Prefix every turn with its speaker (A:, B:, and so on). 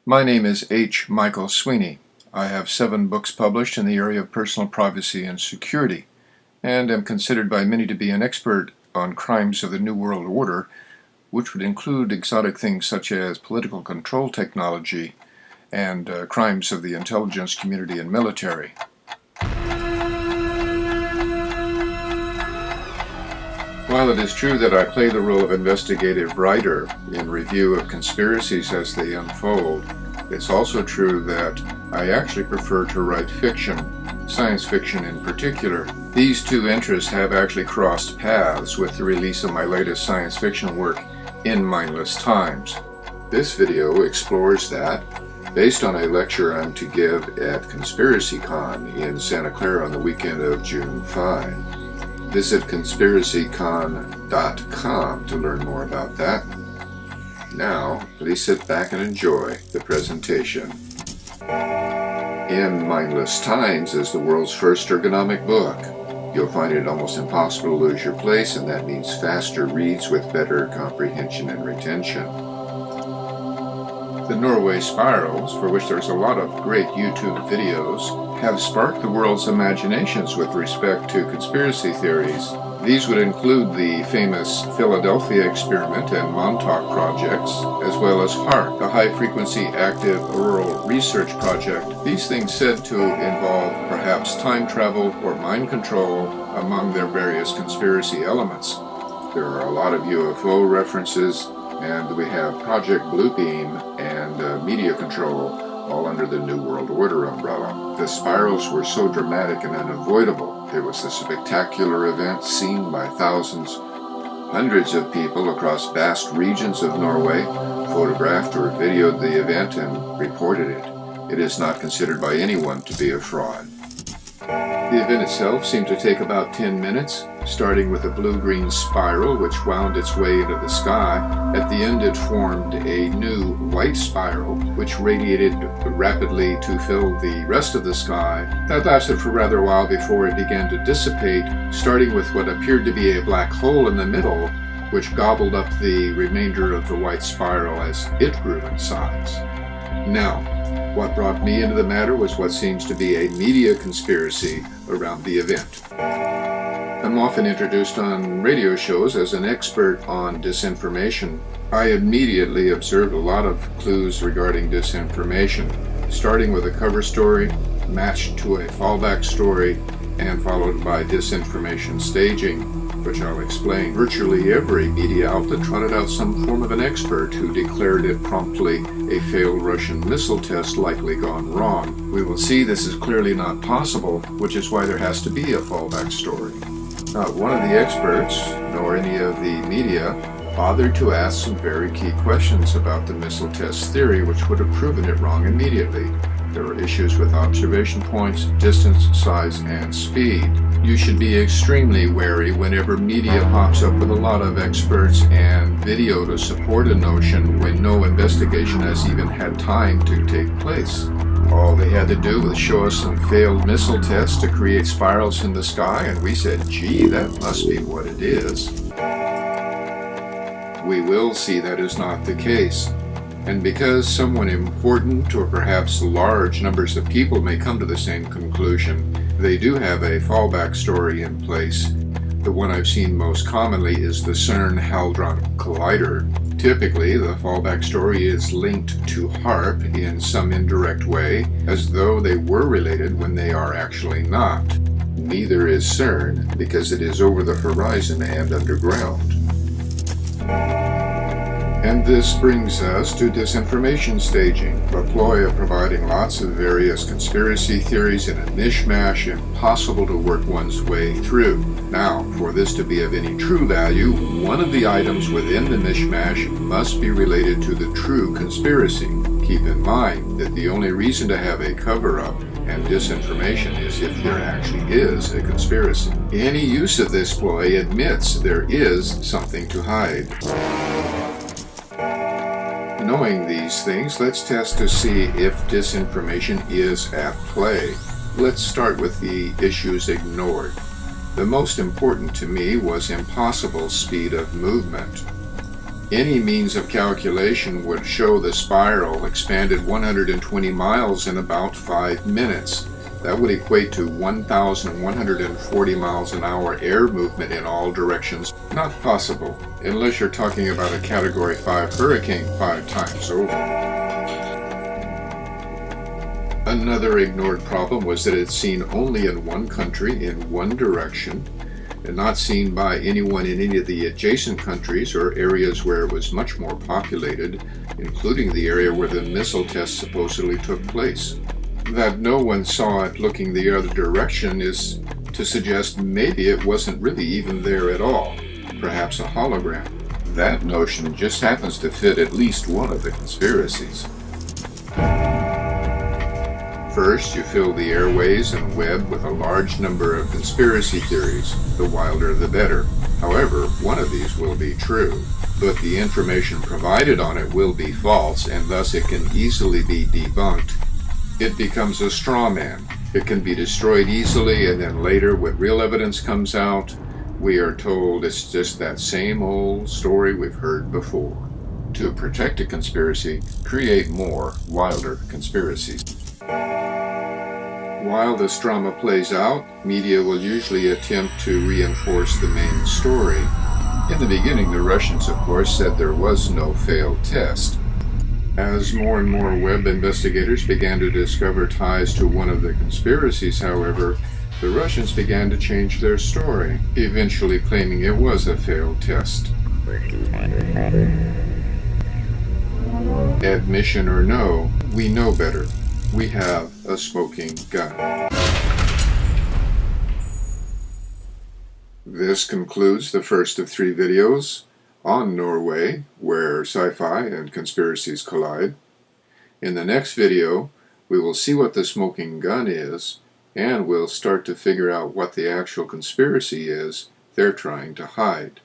A: My name is H. Michael Sweeney. I have 7 books published in the area of personal privacy and security, and am considered by many to be an expert on crimes of the New World Order, which would include exotic things such as political control technology and crimes of the intelligence community and military. While it is true that I play the role of investigative writer in review of conspiracies as they unfold, it's also true that I actually prefer to write fiction, science fiction in particular. These two interests have actually crossed paths with the release of my latest science fiction work, In Mindless Times. This video explores that, based on a lecture I'm to give at ConspiracyCon in Santa Clara on the weekend of June 5. Visit conspiracycon.com to learn more about that. Now, please sit back and enjoy the presentation. In Mindless Times is the world's first ergonomic book. You'll find it almost impossible to lose your place, and that means faster reads with better comprehension and retention. The Norway Spirals, for which there's a lot of great YouTube videos, have sparked the world's imaginations with respect to conspiracy theories. These would include the famous Philadelphia experiment and Montauk projects, as well as HAARP, the High Frequency Active Auroral Research Project. These things said to involve perhaps time travel or mind control among their various conspiracy elements. There are a lot of UFO references, and we have Project Bluebeam and media control, all under the New World Order umbrella. The spirals were so dramatic and unavoidable. It was a spectacular event seen by thousands, hundreds of people across vast regions of Norway, photographed or videoed the event and reported it. It is not considered by anyone to be a fraud. The event itself seemed to take about 10 minutes, starting with a blue-green spiral which wound its way into the sky. At the end it formed a new white spiral which radiated rapidly to fill the rest of the sky. That lasted for rather a while before it began to dissipate, starting with what appeared to be a black hole in the middle, which gobbled up the remainder of the white spiral as it grew in size. Now, what brought me into the matter was what seems to be a media conspiracy around the event. I'm often introduced on radio shows as an expert on disinformation. I immediately observed a lot of clues regarding disinformation, starting with a cover story, matched to a fallback story, and followed by disinformation staging, which I'll explain. Virtually every media outlet trotted out some form of an expert who declared it promptly a failed Russian missile test likely gone wrong. We will see this is clearly not possible, which is why there has to be a fallback story. Not one of the experts, nor any of the media, bothered to ask some very key questions about the missile test theory, which would have proven it wrong immediately. There are issues with observation points, distance, size, and speed. You should be extremely wary whenever media pops up with a lot of experts and video to support a notion when no investigation has even had time to take place. All they had to do was show us some failed missile tests to create spirals in the sky, and we said, gee, that must be what it is. We will see that is not the case. And because someone important or perhaps large numbers of people may come to the same conclusion, they do have a fallback story in place. The one I've seen most commonly is the CERN Hadron Collider. Typically, the fallback story is linked to HAARP in some indirect way, as though they were related when they are actually not. Neither is CERN, because it is over the horizon and underground. And this brings us to disinformation staging, a ploy of providing lots of various conspiracy theories in a mishmash impossible to work one's way through. Now, for this to be of any true value, one of the items within the mishmash must be related to the true conspiracy. Keep in mind that the only reason to have a cover-up and disinformation is if there actually is a conspiracy. Any use of this ploy admits there is something to hide. Knowing these things, let's test to see if disinformation is at play. Let's start with the issues ignored. The most important to me was impossible speed of movement. Any means of calculation would show the spiral expanded 120 miles in about 5 minutes. That would equate to 1,140 miles an hour air movement in all directions. Not possible, unless you're talking about a Category 5 hurricane 5 times over. Another ignored problem was that it's seen only in one country in one direction, and not seen by anyone in any of the adjacent countries or areas where it was much more populated, including the area where the missile test supposedly took place. That no one saw it looking the other direction is to suggest maybe it wasn't really even there at all, perhaps a hologram. That notion just happens to fit at least one of the conspiracies. First, you fill the airways and web with a large number of conspiracy theories. The wilder the better. However, one of these will be true, but the information provided on it will be false, and thus it can easily be debunked. It becomes a straw man. It can be destroyed easily, and then later, when real evidence comes out, we are told it's just that same old story we've heard before. To protect a conspiracy, create more, wilder conspiracies. While this drama plays out, media will usually attempt to reinforce the main story. In the beginning, the Russians, of course, said there was no failed test. As more and more web investigators began to discover ties to one of the conspiracies, however, the Russians began to change their story, eventually claiming it was a failed test. Admission or no, we know better. We have a smoking gun. This concludes the first of 3 videos on Norway, where sci-fi and conspiracies collide. In the next video, we will see what the smoking gun is, and we'll start to figure out what the actual conspiracy is they're trying to hide.